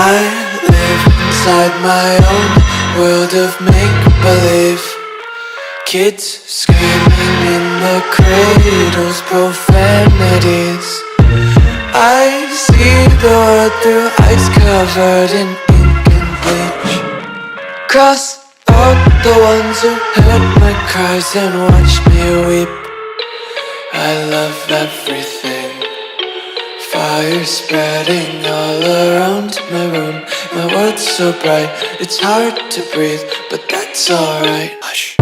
I live inside my own world of make-believe. Kids screaming in the cradles, profanities. I see the world through ice covered in ink and bleach. Cross out the ones who heard my cries and watched me weep. I love everything. Fire spreading all around my room. My world's so bright, it's hard to breathe, but that's alright. Hush.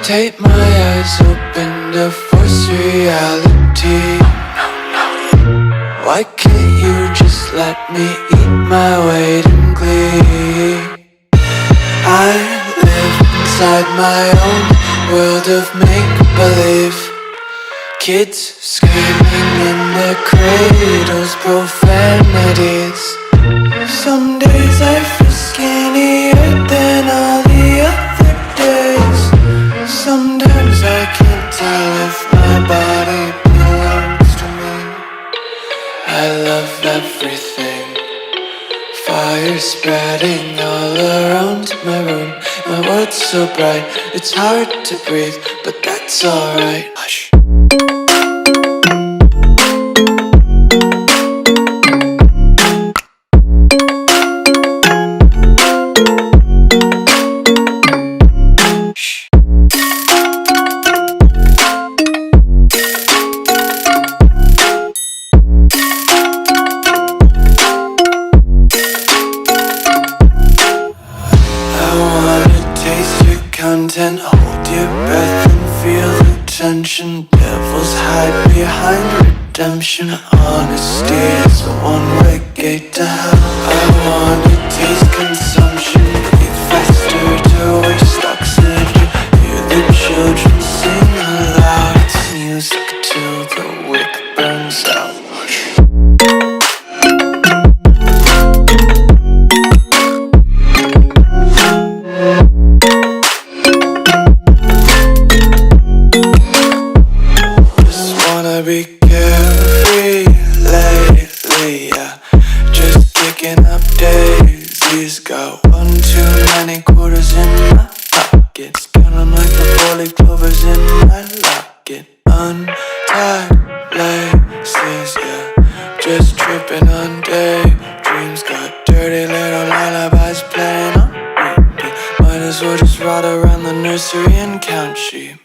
Tape my eyes open to force reality. Why can't you just let me eat my weight in glee? I live inside my own world of make-believe. Kids screaming in their cradles, profanities. Some days I feel skinnier than all the other days. Sometimes I can't tell if my body belongs to me. I love everything. Fire spreading all around my room. My world's so bright, it's hard to breathe, but that's alright. Hush. Content, hold your breath and feel the tension. Devils hide behind redemption. Honesty is a one-way gate to hell. I wanna taste consumption. Breathe faster to waste oxygen. Hear the children sing aloud. It's music till the wick burns out. Be carefree lately, yeah. Just picking up daisies. Got one too many quarters in my pockets. Count 'em like the 4-leaf clovers in my locket. Untied laces, yeah. Just tripping on daydreams. Got dirty little lullabies playing on repeat. Might as well just ride around the nursery and count sheep.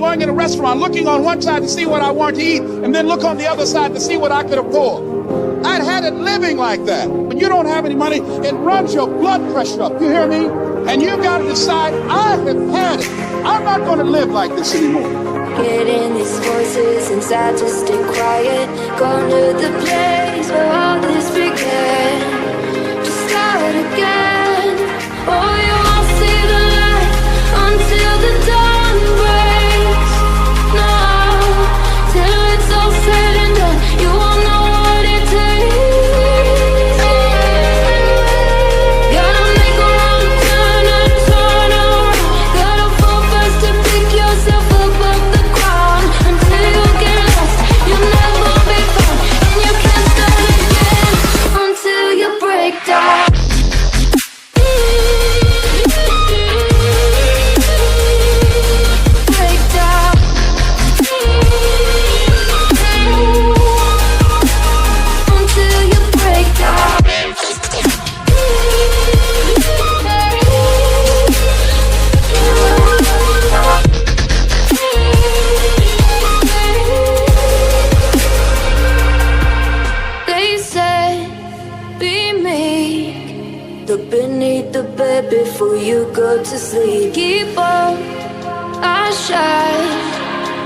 going in a restaurant, looking on one side to see what I want to eat, and then look on the other side to see what I could afford. I'd had it living like that. When you don't have any money, it runs your blood pressure up. You hear me? And you got to decide, I have had it. I'm not going to live like this anymore. Getting these voices inside to stay quiet. Gone to the place where all this began. To start again. Oh, you won't see the light until the dawn breaks. No, till it's all said and done, you won't know what it takes. Gotta make a wrong turn and turn around. Gotta fall fast to pick yourself up off the ground. Until you get lost, you'll never be found. And you can't start again until you break down. Break down. Until you break down. They said, be meek. Look beneath the bed before you go to sleep. Keep on, I shine.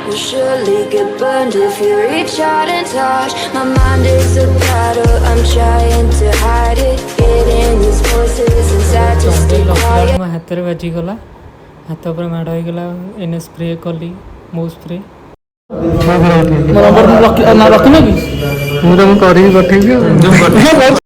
Will surely get burned if you reach out and touch. My mind is a battle, I'm trying to hide it. Getting these voices inside to stay quiet. ମୋ ହାତରେ ବାଜିଗଲା, ହାତ ଉପରେ ମାଡ଼ ହେଇଗଲା। ଏନେ spray କଲି, ମୋ ସ୍ପ୍ରେ ମୁଁ କରିକି ପଠେଇବି ଆଉ